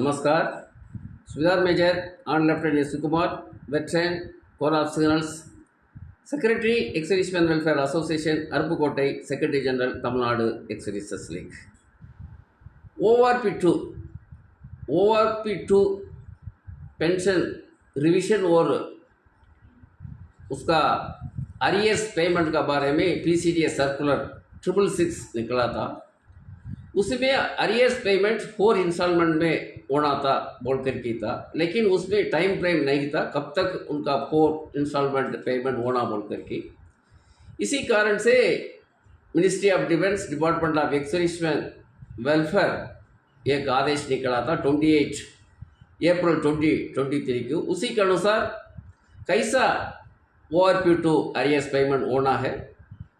नमस्कार। सुविधार major on lieutenant S Kumar, veteran corps of signals, secretary ex-servicemen welfare association, Aruppukottai, secretary general Tamil Nadu ex-services league. ORP2 pension revision और उसका RES payment का बारे में पीसीडीएस सर्कुलर 666 निकला था। उसमें आरईएस पेमेंट 4 इंस्टॉलमेंट में होना था बोल कर की था, लेकिन उसमें टाइम फ्रेम नहीं था कब तक उनका 4 इंस्टॉलमेंट पेमेंट होना बोल कर की। इसी कारण से ministry of Defence, Department of ex-serviceman welfare एक आदेश निकला था 28 अप्रैल 2023 को। उसी के अनुसार कैसा ORP2 आरईएस पेमेंट होना है,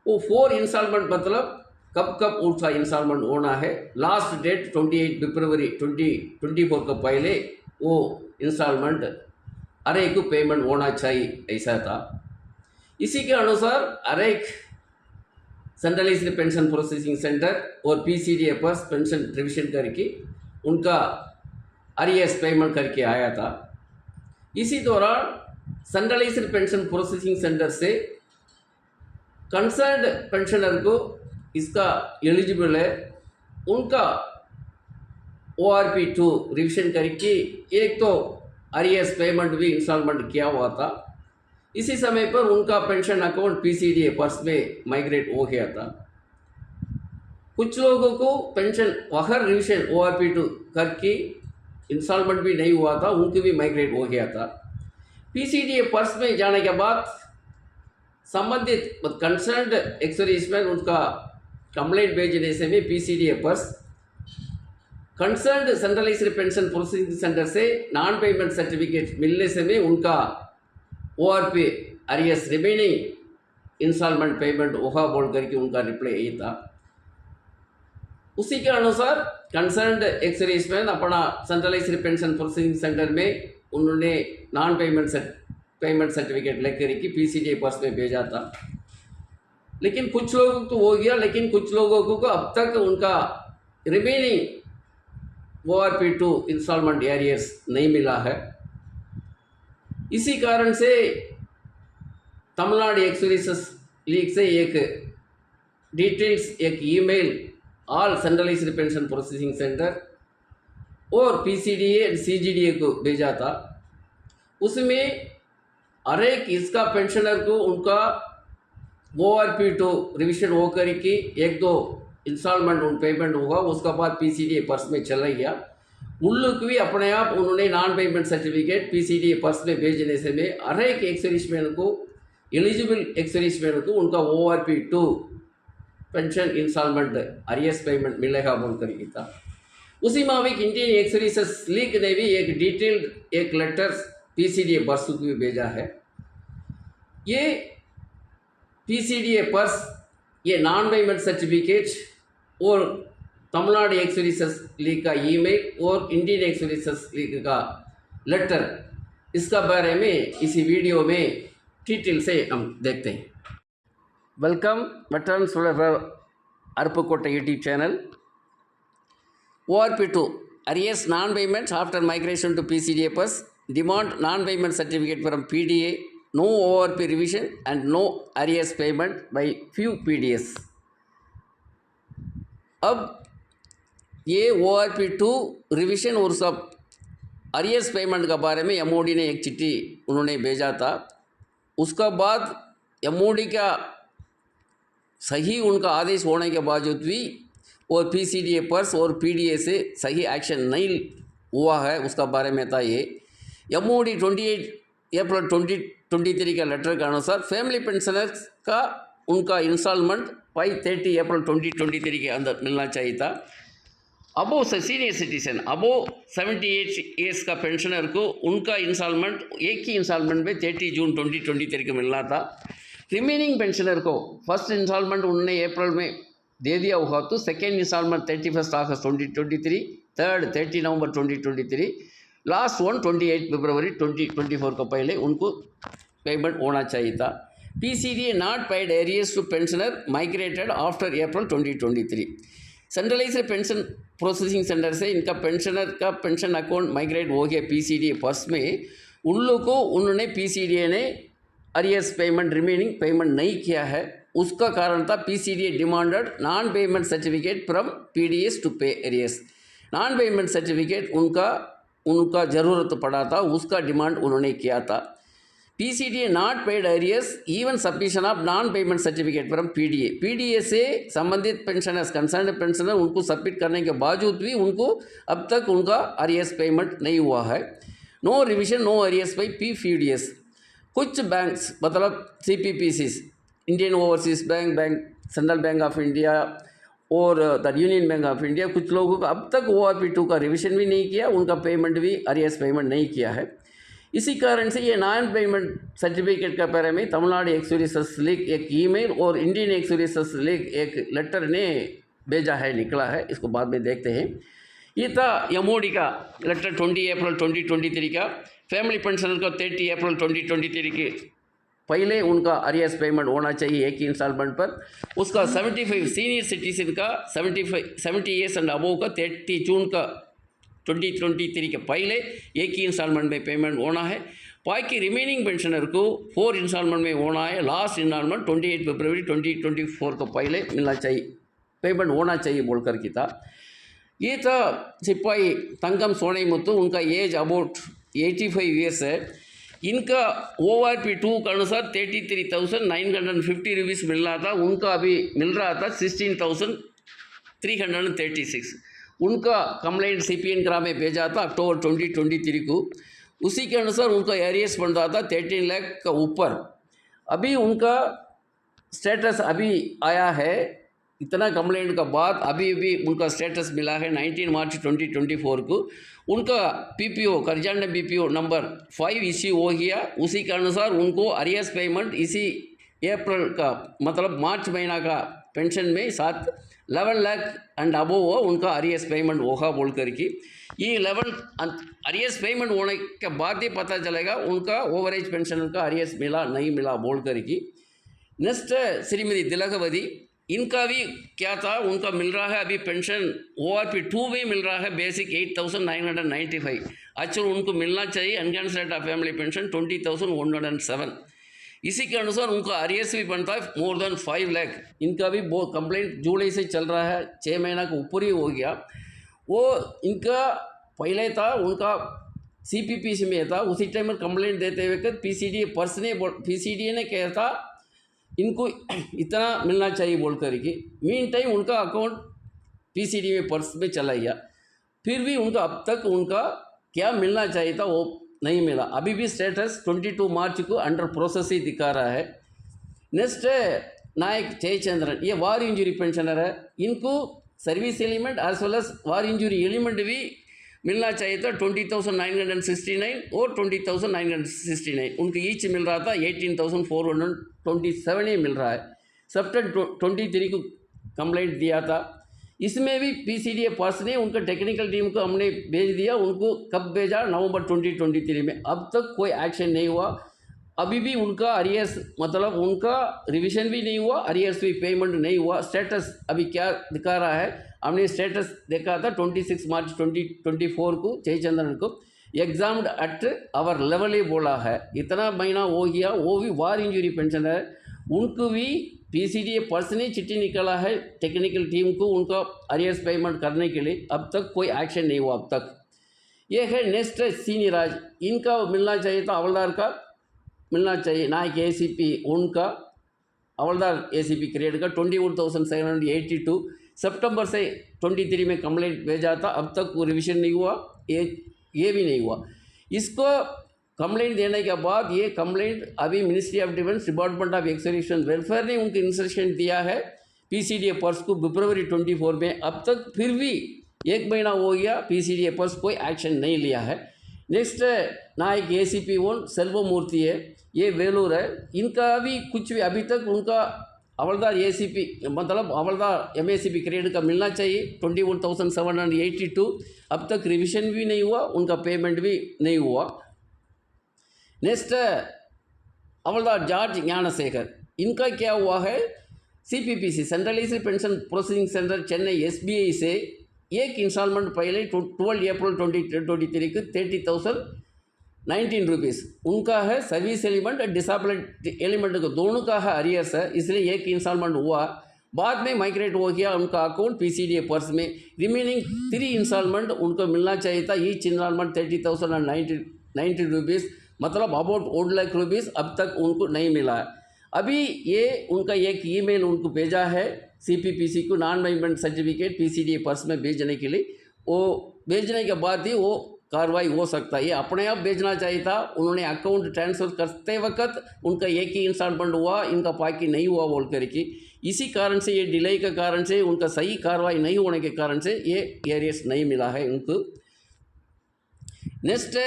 वो 4 इंस्टॉलमेंट मतलब कब उसका इंस्टॉलमेंट होना है, लास्ट डेट 28 फरवरी 2024 के पहले वो इंस्टॉलमेंट अरे को पेमेंट होना चाहिए, ऐसा था। इसी के अनुसार अरेक सेंट्रलाइज्ड पेंशन प्रोसेसिंग सेंटर और पीसीडीए पर पेंशन रिविजन करके उनका आरईएस पेमेंट करके आया था। इसी दौरान सेंट्रलाइज्ड पेंशन प्रोसेसिंग सेंटर से कंसर्न्ड पेंशनर को इसका एलिजिबल है, उनका ORP2 रिविजन करके एक तो आरईएस पेमेंट भी इंस्टॉलमेंट किया हुआ था। इसी समय पर उनका पेंशन अकाउंट पीसीडीए पर्स में माइग्रेट हो गया था। कुछ लोगों को पेंशन वहर रिविजन ORP2 करके इंस्टॉलमेंट भी नहीं हुआ था, उनको भी माइग्रेट हो गया था। पीसीडीए पर्स में जाने के बाद संबंधित कंसर्न्ड एक्स-सर्विसमैन उनका कंप्लेंट भेजने से में पीसीडीए पर्स concerned centralised pension processing centre से नॉन पेमेंट सर्टिफिकेट मिलने से में उनका ORP RES remaining instalment payment होगा बोल करके उनका रिप्लाई यही था। उसी के अनुसार कंसर्न्ड एक्स-सर्विसमैन अपना सेंट्रलाइज्ड पेंशन प्रोसेसिंग सेंटर में उन्होंने नॉन पेमेंट सर्टिफिकेट लेकर के पीसीडीए पर्स में भेजा था। लेकिन कुछ लोगों को हो गया, लेकिन कुछ लोगों को अब तक उनका रिमेनिंग ORP2 इंस्टॉलमेंट आरईएस नहीं मिला है। इसी कारण से तमिलनाडु एक्स-सर्विसेज लीग से एक डिटेल्स, एक email all centralised pension processing centre और पीसीडीए एंड सीजीडीए को भेजा था। उसमें हर एक इसका पेंशनर को उनका ORP2 रिविजन होकर के 1-2 इंस्टॉलमेंट उन पेमेंट होगा, उसका बाद पीसीडीए पर्स में चला गया। उन लोग भी अपने आप उन्होंने नॉन पेमेंट सर्टिफिकेट पीसीडीए पर्स में भेजने से में हर एक एक्स-सर्विसमैन को, एलिजिबल एक्स-सर्विसमैन को उनका ORP2 pension instalment RES payment मिलेगा बोल कर था। उसी मामले इंडियन एक्स-सर्विसेज लीग ने भी एक डिटेल्ड एक लेटर पीसीडीए पर्स को भी भेजा है। ये पीसीडीए पर्स, ये नॉन पेमेंट सर्टिफिकेट और तमिलनाडु एक्स-सर्विसेज लीग का ईमेल और इंडियन एक्स-सर्विसेज लीग का लेटर, इसका बारे में इसी वीडियो में डिटेल से हम देखते हैं। Welcome veterans welfare Aruppukottai YouTube channel. ORP2 arrears non-payments after migration to PCDA पर्स, demand non-payment certificate from PDA, no ORP revision and no arrears payment by few PDS। अब ये ORP2 रिविजन और सब arrears पेमेंट का बारे में MOD ने एक चिट्ठी उन्होंने भेजा था। उसका बाद MOD का सही उनका आदेश होने के बावजूद भी और पीसीडीए पर्स और पीडीए से सही एक्शन नहीं हुआ है, उसका बारे में था ये। MOD 28 अप्रैल 2023 का लेटर के अनुसार फैमिली पेंशनर्स का उनका इंस्टॉलमेंट बाई 30 अप्रैल 2023 के अंदर मिलना चाहिए था। अबो सीनियर सिटीजन, अबो 78 ईयर्स का पेंशनर को उनका इंस्टॉलमेंट एक ही इंस्टॉलमेंट में 30 जून 2023 को मिलना था। रिमेनिंग पेंशनर को फर्स्ट इंस्टॉलमेंट उन्होंने अप्रैल में दे दिया हुआ, तो सेकेंड इंस्टॉलमेंट 31 अगस्त 2023, थर्ड 30 नवंबर 2023, लास्ट वन 28 फरवरी 2024 को पहले उनको पेमेंट होना चाहिए था। PCDA not paid arrears to pensioner migrated after April 2023. Centralized pension processing centre से इनका पेंशनर का पेंशन अकाउंट माइग्रेट हो गया पीसीडीए पर्स में, उन लोगों को उन्होंने पीसीडीए ने अरियर्स पेमेंट रिमेनिंग पेमेंट नहीं किया है। उसका कारण था PCDA demanded non payment certificate from PDS to pay arrears. Non payment certificate उनका ज़रूरत पड़ा था, उसका डिमांड उन्होंने किया था। PCDA not paid arrears even submission of non payment certificate from PDA से संबंधित पेंशनर्स कंसर्न पेंशनर उनको सबमिट करने के बावजूद भी उनको अब तक उनका अरियर्स पेमेंट नहीं हुआ है। No revision no arrears by PDS. कुछ बैंक्स मतलब CPPCs, Indian Overseas Bank, Central Bank of India और the Union Bank of India, कुछ लोगों को अब तक ORP2 का रिविजन भी नहीं किया, उनका पेमेंट भी अरियर्स पेमेंट नहीं किया है। इसी कारण से ये नॉन पेमेंट सर्टिफिकेट का बारे में तमिलनाडु एक्सुरेंस लीग एक ईमेल और इंडियन एक्सुरेंस लीग एक लेटर ने भेजा है, निकला है, इसको बाद में देखते हैं। ये था एमओडी का लेटर 20 अप्रैल 2023 का। फैमिली पेंशनर को 30 अप्रैल 2023 के पहले उनका अरियर्स पेमेंट होना चाहिए एक इंस्टॉलमेंट पर। उसका 75 सीनियर सिटीजन का 70 ईयर्स एंड अबोव का 30 जून का 2023 के पहले एक ही इंस्टॉलमेंट में पेमेंट होना है। बाकी रिमेनिंग पेंशनर को 4 इंस्टॉलमेंट में होना है। लास्ट इंस्टॉलमेंट 28 फरवरी 2024 को पहले मिलना चाहिए, पेमेंट होना चाहिए बोलकर की था। ये था सिपाही तंगम सोनेमुत्तु, उनका एज अबाउट 85 ईयर्स है। इनका ORP2 के अनुसार 33,950 रुपीज़ मिल रहा था, उनका अभी मिल रहा था 16,336। उनका कंप्लेंट CPN ग्राम में भेजा था अक्टूबर 2023 को। उसी के अनुसार उनका एरियर्स बन रहा था 13 लाख का ऊपर। अभी उनका स्टेटस अभी आया है, इतना कंप्लेंट का बाद अभी उनका स्टेटस मिला है 19 मार्च 2024 को। उनका PPO करजाना BPO नंबर 5 इश्यू हो गया। उसी के अनुसार उनको अरियर्स पेमेंट इसी अप्रैल का मतलब मार्च महीना का पेंशन में 11 लाख एंड अबोव उनका अरियर्स पेमेंट होगा बोल कर की। ये 11 अरियर्स पेमेंट होने के बाद ही पता चलेगा उनका ओवरेज पेंशन का अरियर्स मिला नहीं मिला बोल कर की। नेक्स्ट श्रीमती तिलकवती, इनका भी क्या था, उनका मिल रहा है अभी पेंशन ORP2 में मिल रहा है बेसिक 8,995। एक्चुअल उनको मिलना चाहिए अनकंसिडर्ड ऑफ फैमिली पेंशन 20,107। इसी के अनुसार उनका अरियर्स भी बनता है मोर देन 5 लाख। इनका भी बहुत कंप्लेंट जुलाई से चल रहा है, 6 महीना का ऊपर ही हो गया। वो इनका पहले था उनका CPPC में था, उसी टाइम में कंप्लेंट देते हुए PCDA ने कहा था इनको इतना मिलना चाहिए बोल कर के। मीन टाइम उनका अकाउंट PCDA में पर्स में चला गया, फिर भी उनका अब तक उनका क्या मिलना चाहिए था वो नहीं मिला। अभी भी स्टेटस 22 मार्च को अंडर प्रोसेस ही दिखा रहा है। नेक्स्ट नायक जयचंद्रन, ये वार इंजरी पेंशनर है, इनको service element as well as war injury element भी मिलना चाहिए था 20,969 और 20,969। उनको ईच मिल रहा था 18,427 ही मिल रहा है। सितंबर 23 को कंप्लेंट दिया था, इसमें भी PCDA पर्स ने उनका टेक्निकल टीम को हमने भेज दिया। उनको कब भेजा, नवंबर 2023 में। अब तक कोई एक्शन नहीं हुआ। अभी भी उनका अरियर्स मतलब उनका रिविजन भी नहीं हुआ, अरियर्स भी पेमेंट नहीं हुआ। स्टेटस अभी क्या दिखा रहा है, हमने स्टेटस देखा था 26 मार्च 2024 को जयचंद्रन को एग्जाम्ड एट आवर लेवल ही बोला है। इतना महीना हो गया, वो भी वार इंजरी पेंशन है। उनको भी PCDA पर्स ने चिट्ठी निकाला है टेक्निकल टीम को उनका अरियर्स पेमेंट करने के लिए, अब तक कोई एक्शन नहीं हुआ अब तक। ये है नेक्स्ट सीनियर राज, इनका मिलना चाहिए था, हवलदार का मिलना चाहिए। नायक ACP उनका हवलदार ACP ग्रेड का 21,782 सितंबर से 23 में कंप्लेंट भेजा था, अब तक वो रिविजन नहीं हुआ, ये भी नहीं हुआ। इसको कंप्लेंट देने के बाद ये कंप्लेंट अभी Ministry of Defence Department of Ex-Servicemen Welfare ने उनको इंस्ट्रक्शन दिया है PCDA पर्स को फरवरी 24 में। अब तक फिर भी 1 महीना हो गया, PCDA पर्स कोई एक्शन नहीं लिया है। नेक्स्ट नायक ACP 1 सेल्वमूर्ति है, ये वेलूर है, इनका भी कुछ भी अभी तक उनका हवलदार ACP मतलब हवलदार MACP ग्रेड का मिलना चाहिए 21,782। अब तक रिविजन भी नहीं हुआ, उनका पेमेंट भी नहीं हुआ। नेक्स्ट हवलदार जॉर्ज ज्ञानशेखर, इनका क्या हुआ है, CPPC centralised pension processing centre Chennai SBI से एक इंस्टॉलमेंट पहले 12 अप्रैल 2023 को 30,019 रुपीज़ उनका है। सर्विस एलिमेंट और डिसेबिलिटी एलिमेंट को दोनों का है अरियर्स है, इसलिए एक इंस्टॉलमेंट हुआ, बाद में माइग्रेट हो गया उनका अकाउंट पीसीडीए पर्स में। रिमेनिंग 3 इंस्टॉलमेंट उनको मिलना चाहिए था। ईच इंस्टॉलमेंट 30,090 रुपीज़, मतलब अबाउट 1 लाख रुपीज़ अब तक उनको नहीं मिला है। अभी ये उनका एक ईमेल उनको भेजा है सीपीपीसी को नॉन पेमेंट सर्टिफिकेट पीसीडीए पर्स में भेजने के लिए। वो भेजने के बाद ही वो कार्रवाई हो सकता है। ये अपने आप भेजना चाहिए था, उन्होंने अकाउंट ट्रांसफ़र करते वक्त उनका एक ही इंस्टॉलमेंट हुआ, इनका बाकी नहीं हुआ बोल करके। इसी कारण से ये डिले के कारण से, उनका सही कार्रवाई नहीं होने के कारण से ये एरियर्स नहीं मिला है उनको। नेक्स्ट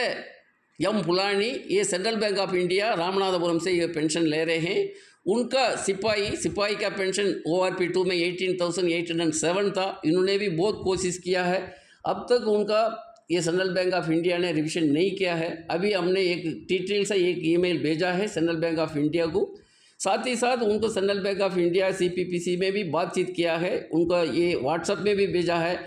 एम पुलानी, ये central Bank of India Ramanathapuram से ये पेंशन ले रहे हैं। उनका सिपाही का पेंशन ORP2 में 18,807 था। इन्होंने भी बहुत कोशिश किया है, अब तक उनका ये सेंट्रल बैंक ऑफ इंडिया ने रिविजन नहीं किया है। अभी हमने एक डिटेल से एक ईमेल भेजा है सेंट्रल बैंक ऑफ इंडिया को, साथ ही साथ उनको central Bank of India CPPC में भी बातचीत किया है, उनका ये व्हाट्सएप में भी भेजा है।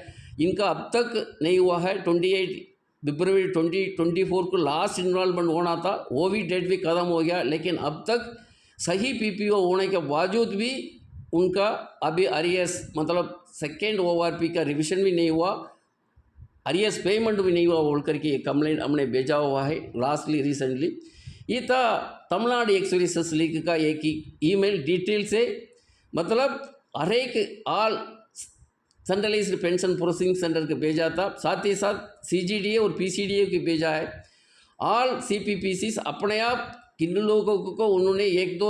इनका अब तक नहीं हुआ है। 28 फरवरी 2024 को लास्ट इनरोलमेंट होना था, वो भी डेट भी ख़त्म हो गया, लेकिन अब तक सही PPO होने के बावजूद भी उनका अभी अरियर्स मतलब सेकेंड ORP का रिविजन भी नहीं हुआ, अरियर्स पेमेंट भी नहीं हुआ बोल करके कंप्लेंट हमने भेजा हुआ है लास्टली रिसेंटली। ये था तमिलनाडु एक्स लीग का एक ईमेल डिटेल से, मतलब हर एक all centralised pension processing centre को भेजा था, साथ ही साथ CGDA और PCDA को भेजा है। ऑल CPPCs अपने आप किन लोगों को उन्होंने 1-2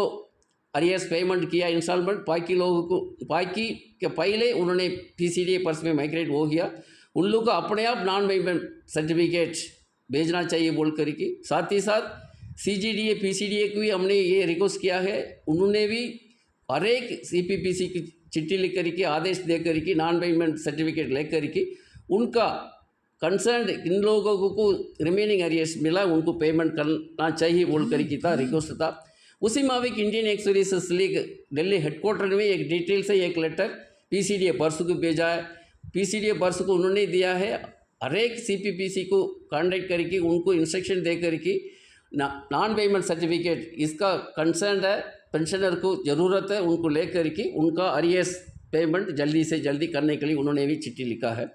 अरियर्स पेमेंट किया इंस्टॉलमेंट, बाकी लोगों को बाकी के पहले उन्होंने PCDA पर्स में माइग्रेट हो गया, उन लोगों को अपने आप नॉन पेमेंट सर्टिफिकेट भेजना चाहिए बोल करके। साथ ही साथ CGDA PCDA को भी हमने ये रिक्वेस्ट किया है, उन्होंने भी हर एक CPPC की चिट्ठी लिख करके आदेश दे करके नॉन पेमेंट सर्टिफिकेट ले करके उनका कंसर्न इन लोगों को रिमेनिंग अरियर्स मिला उनको पेमेंट करना चाहिए बोल करके था रिक्वेस्ट था। उसी माविक Indian ex league Delhi headquarter में एक डिटेल से एक लेटर PCDA पर्स को भेजा है। PCDA पर्स को उन्होंने दिया है, हर एक CPPC को कॉन्टेक्ट करके उनको इंस्ट्रक्शन दे करके नॉन पेमेंट सर्टिफिकेट इसका कंसर्न है, पेंशनर को ज़रूरत है, उनको ले करके उनका अरियर्स पेमेंट जल्दी से जल्दी करने के लिए उन्होंने भी चिट्ठी लिखा है।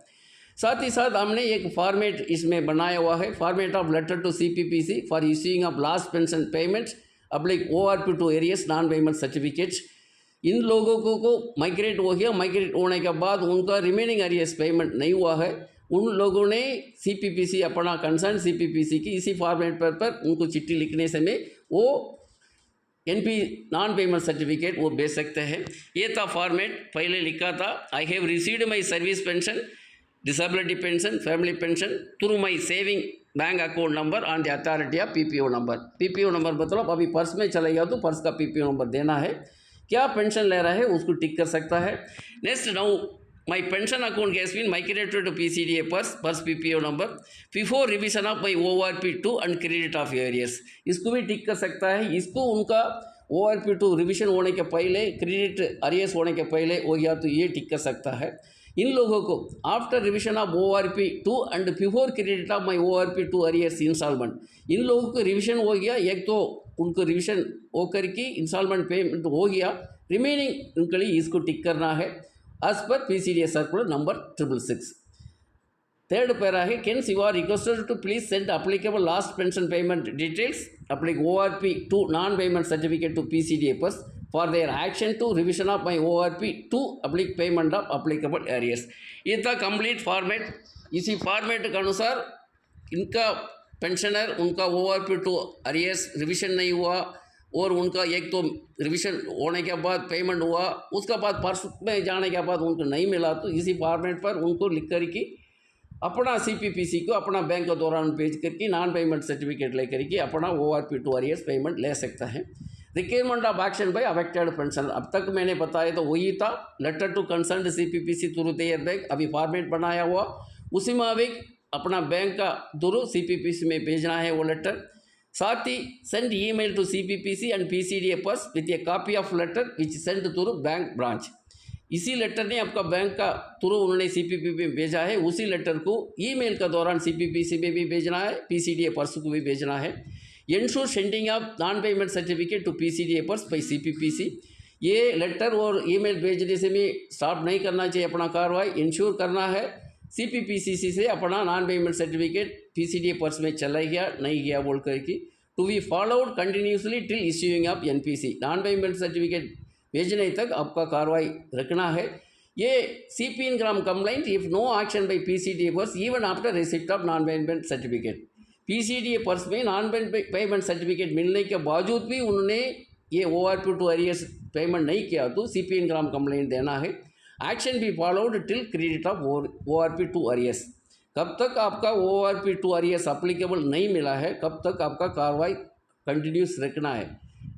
साथ ही साथ हमने एक फॉर्मेट इसमें बनाया हुआ है, format of letter to CPPC for issuing of last pension payments अब्लिक ORP2 arrears non payment certificates. इन लोगों को माइग्रेट हो गया, माइग्रेट होने के बाद उनका रिमेनिंग अरियर्स पेमेंट नहीं हुआ है, उन लोगों ने CPPC अपना कंसर्न CPPC की इसी फॉर्मेट पर उनको चिट्ठी लिखने समय वो NP नॉन पेमेंट सर्टिफिकेट वो भेज सकते हैं। ये था फॉर्मेट पहले लिखा था, I have received my service pension, disability pension, family pension through my saving bank account number on the authority of PPO number. PPO number मतलब अभी पर्स में चलेगा तो पर्स का PPO नंबर देना है, क्या पेंशन ले रहा है उसको टिक कर सकता है। Next now my pension account has been migrated to PCDA पर्स PPO number before revision of my ORP2 and credit of arrears, इसको भी टिक कर सकता है। इसको उनका ORP2 रिविजन होने के पहले, क्रेडिट अरियर्स होने के पहले हो गया तो ये टिक कर सकता है। इन लोगों को after revision of ORP2 and before credit of my ORP2 arrears instalment, इन लोगों को रिविजन हो गया, एक तो उनको रिविजन होकर के इंस्टॉलमेंट पेमेंट हो गया, रिमेनिंग उनके लिए इसको टिक करना है as per PCDA circular number 666। Third para है, hence you are requested to please send applicable last pension payment details apply ORP2 non payment certificate to PCDA purse for their action to revision of my ORP2 apply payment of applicable areas। ये था complete format. इसी format के अनुसार इनका pensioner उनका ORP2 arrears revision नहीं हुआ और उनका एक तो रिविजन होने के बाद पेमेंट हुआ, उसका बाद पर्स में जाने के बाद उनको नहीं मिला, तो इसी फॉर्मेट पर उनको लिख कर के अपना CPPC को अपना बैंक के दौरान भेज करके नॉन पेमेंट सर्टिफिकेट ले करके अपना ORP2 अरियर्स पेमेंट ले सकता है। Requirement of action by affected pension, अब तक मैंने बताया तो वही था, letter to concern CPPC through their bank, अभी फॉर्मेट बनाया हुआ उसी मुताबिक अपना बैंक का थ्रू CPPC में भेजना है वो लेटर। साथ ही send email to CPPC and PCDA पर्स with a copy of letter which send through bank branch. इसी लेटर ने आपका बैंक का थ्रू उन्होंने सीपीपी में भेजा है, उसी लेटर को ईमेल का दौरान सीपीपीसी में भी भेजना है, पीसीडीए पर्स को भी भेजना है। Ensure sending of non payment certificate to PCDA पर्स बाई सीपीपीसी। ये लेटर और ईमेल भेजने से भी स्टॉप नहीं करना चाहिए अपना कार्रवाई, इंश्योर करना है सीपीपीसीसी से अपना नॉन पेमेंट सर्टिफिकेट पीसीडीए पर्स में चला गया नहीं गया बोल कर की to be followed continuously till issuing of NPC. Non payment certificate भेजने तक आपका कार्रवाई रखना है। ये CP in gram complaint if no action by PCDA purse even after receipt of non payment certificate. PCDA purse में नॉन पेमेंट सर्टिफिकेट मिलने के बावजूद भी उन्होंने ये ORP टू अरियर्स पेमेंट नहीं किया तो CP in gram कंप्लेंट देना है। Action be followed till credit of ORP two arrears. कब तक आपका ORP टू अरियर्स अप्लीकेबल नहीं मिला है, कब तक आपका कार्रवाई कंटिन्यूस रखना है।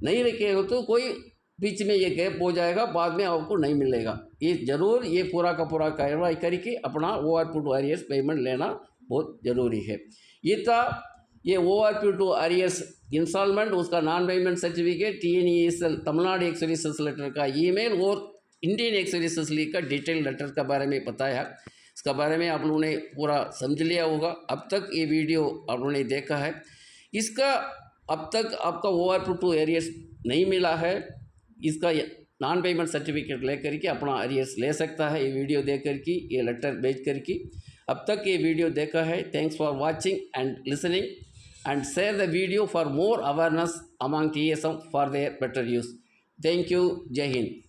नहीं रखेगा तो कोई बीच में ये गैप हो जाएगा, बाद में आपको नहीं मिलेगा। ये ज़रूर ये पूरा का पूरा कार्रवाई करके अपना ORP टू अरियर्स पेमेंट लेना बहुत ज़रूरी है। ये था ये ORP टू अरियर्स इंस्टॉलमेंट, उसका non payment certificate, TNESL Tamil Nadu ex letter का ईमेल और इंडियन एक्स का डिटेल लेटर के बारे में बताया। इसके बारे में आप लोगों ने पूरा समझ लिया होगा। अब तक ये वीडियो आप लोगों ने देखा है। इसका अब तक आपका ORP टू अरियर्स नहीं मिला है, इसका नॉन पेमेंट सर्टिफिकेट लेकर के अपना अरियर्स ले सकता है ये वीडियो देख कर के, ये लेटर भेज कर के। अब तक ये वीडियो देखा है, thanks for watching and listening and share the video for more awareness among TSM for their better use. Thank you, जय हिंद।